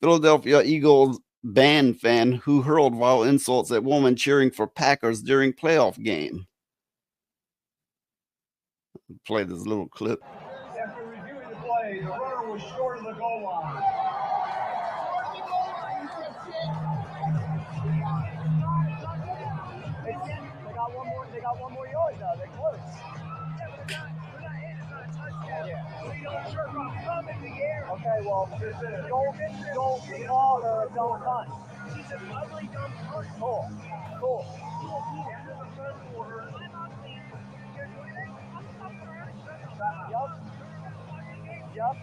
Philadelphia Eagles band fan who hurled vile insults at woman cheering for Packers during playoff game. Play this little clip. After reviewing the play, the runner was short of the goal line. They got one more yard now. They're close. Okay, well, don't call her a dumb cunt. She's an ugly dumb cunt. Cool. Yup.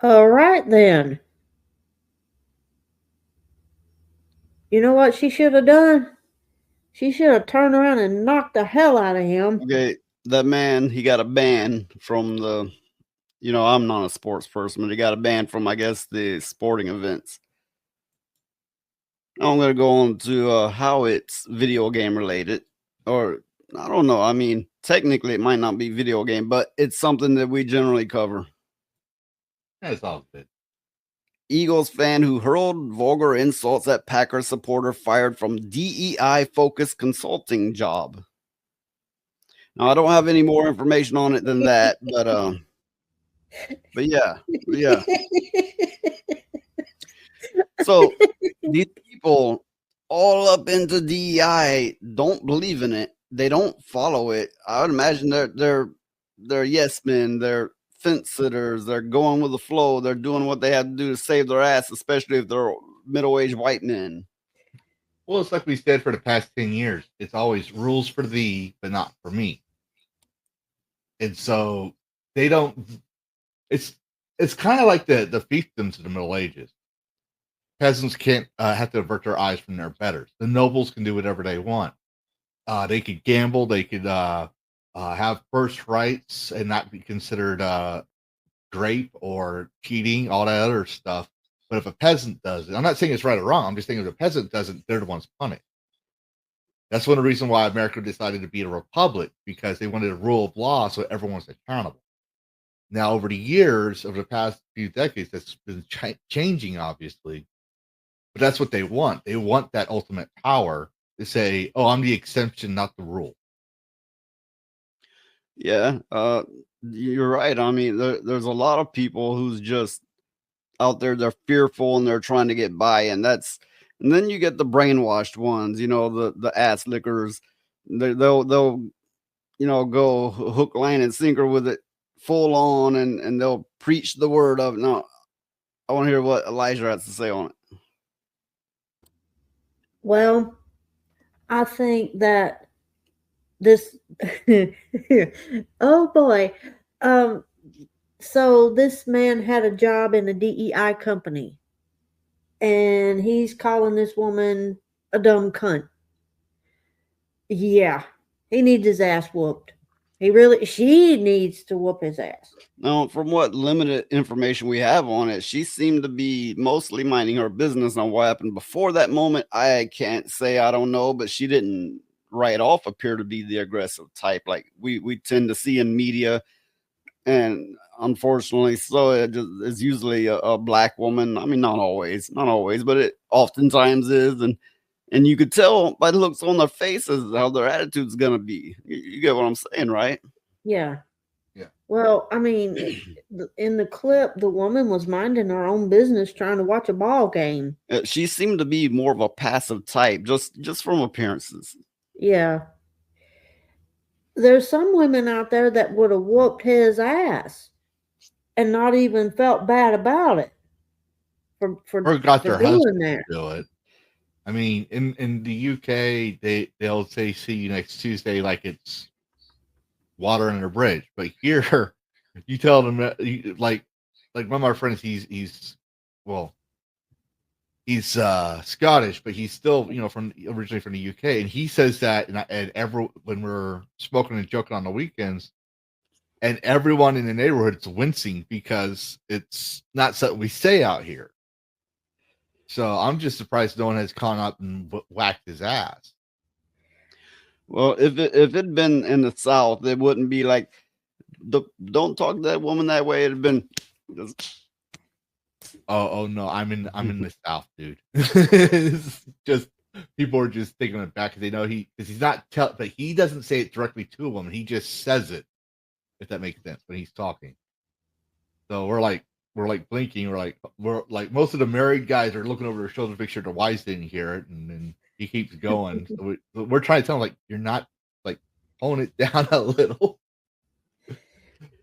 All right, then. You know what she should have done? She should have turned around and knocked the hell out of him. Okay, that man, he got a ban from the, I'm not a sports person, but he got a ban from, I guess, the sporting events. Now I'm going to go on to how it's video game related, or I don't know. I mean, technically it might not be video game, but it's something that we generally cover. That's all good. Eagles fan who hurled vulgar insults at Packers supporter fired from DEI consulting job. Now I don't have any more information on it than that, but yeah. So these people all up into DEI don't believe in it. They don't follow it. I would imagine they're yes men. They're fence sitters. They're going with the flow. They're doing what they have to do to save their ass, especially if they're middle-aged white men. Well, it's like we said for the past 10 years. It's always rules for thee, but not for me. And so they don't. It's kind of like the fiefdoms of the Middle Ages. Peasants can't have to avert their eyes from their betters. The nobles can do whatever they want. They could gamble. They could have first rights and not be considered grape or cheating, all that other stuff. But if a peasant does it, I'm not saying it's right or wrong. I'm just saying if a peasant doesn't, they're the ones punished. That's one of the reasons why America decided to be a republic, because they wanted a rule of law so everyone's accountable. Now, over the years, over the past few decades, that's been changing, obviously. But that's what they want. They want that ultimate power to say, oh, I'm the exception, not the rule. Yeah, you're right. I mean, there's a lot of people who's just out there. They're fearful and they're trying to get by, and then you get the brainwashed ones. The ass lickers. They'll go hook, line, and sinker with it full on, and they'll preach the word of it. Now, I want to hear what Elijah has to say on it. Well, I think that this oh boy. So this man had a job in a DEI company, and he's calling this woman a dumb cunt. Yeah, he needs his ass whooped. She needs to whoop his ass. Now, from what limited information we have on it, she seemed to be mostly minding her business. On what happened before that moment, I can't say. I don't know, but she didn't right off appear to be the aggressive type like we tend to see in media. And unfortunately, so it is usually a black woman. I mean, not always, but it oftentimes is. And you could tell by the looks on their faces how their attitude's gonna be. You get what I'm saying, right? Yeah. Yeah. Well, I mean, in the clip, the woman was minding her own business, trying to watch a ball game. She seemed to be more of a passive type, just from appearances. Yeah. There's some women out there that would have whooped his ass and not even felt bad about it. Or got their husband to do it. I mean, in the UK, they'll say see you next Tuesday like it's water under a bridge. But here, you tell them like one of my friends, he's Scottish, but he's still originally from the UK, and he says that, and when we're smoking and joking on the weekends, and everyone in the neighborhood is wincing because it's not something we say out here. So I'm just surprised no one has gone up and whacked his ass. Well, if it'd been in the South, it wouldn't be like don't talk to that woman that way. It'd been just, Oh no, I'm in the South, dude. It's just people are just taking it back because they know because he's not but he doesn't say it directly to a woman. He just says it, if that makes sense, when he's talking. So we're like blinking. We're like most of the married guys are looking over their shoulder to make sure their wives didn't hear it, and then he keeps going. So we're trying to tell him like you're not like tone it down a little.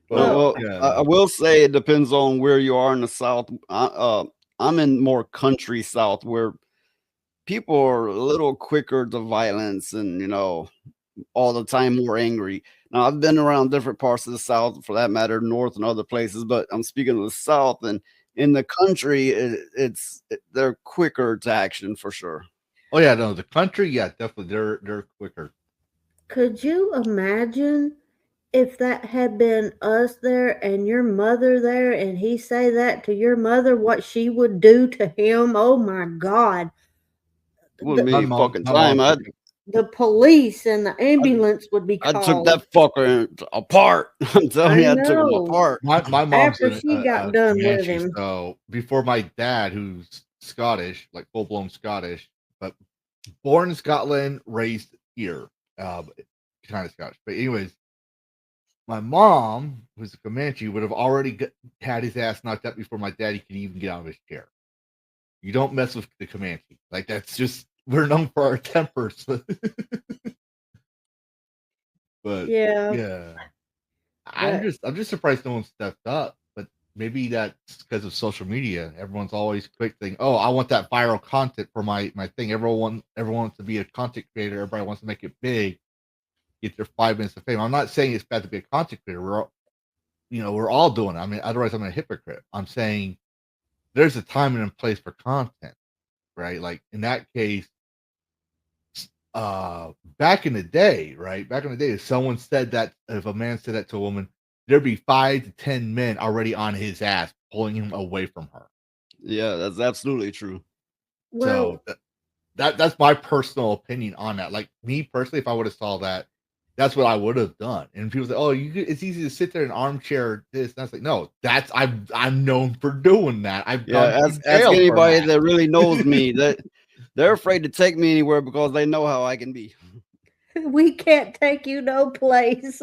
well, yeah, I will say it depends on where you are in the South. I'm in more country South where people are a little quicker to violence and all the time more angry. Now I've been around different parts of the South, for that matter, North and other places, but I'm speaking of the South. And in the country, they're quicker to action for sure. Oh yeah, no, the country, yeah, definitely, they're quicker. Could you imagine if that had been us there and your mother there, and he say that to your mother, what she would do to him? Oh my God! Wouldn't The, be My fucking mom, time. the police and the ambulance would be I took called. that fucker apart. I'm telling you, I took him know. apart. my mom's After a, she got a done with Comanche, him. so before my dad, who's Scottish, like full blown Scottish, but born in Scotland, raised here, kind of Scottish. But anyways, my mom, who's a Comanche, would have already had his ass knocked out before my daddy could even get out of his chair. You don't mess with the Comanche. Like that's just we're known for our tempers. But Yeah. I'm just surprised no one stepped up. But maybe that's because of social media. Everyone's always quick saying, "Oh, I want that viral content for my thing." Everyone wants to be a content creator. Everybody wants to make it big, get their 5 minutes of fame. I'm not saying it's bad to be a content creator. We're all doing it. I mean, otherwise I'm a hypocrite. I'm saying there's a time and a place for content, right? Like in that case, back in the day, right? Back in the day, if a man said that to a woman, there'd be 5 to 10 men already on his ass, pulling him away from her. Yeah, that's absolutely true. Well, So that's my personal opinion on that. Like me personally, if I would have saw that, that's what I would have done. And people say, "Oh, it's easy to sit there in an armchair." This, and that's like, no, I'm known for doing that. I've gone to Ask jail for anybody that. that really knows me that they're afraid to take me anywhere because they know how I can be. we can't take you no place.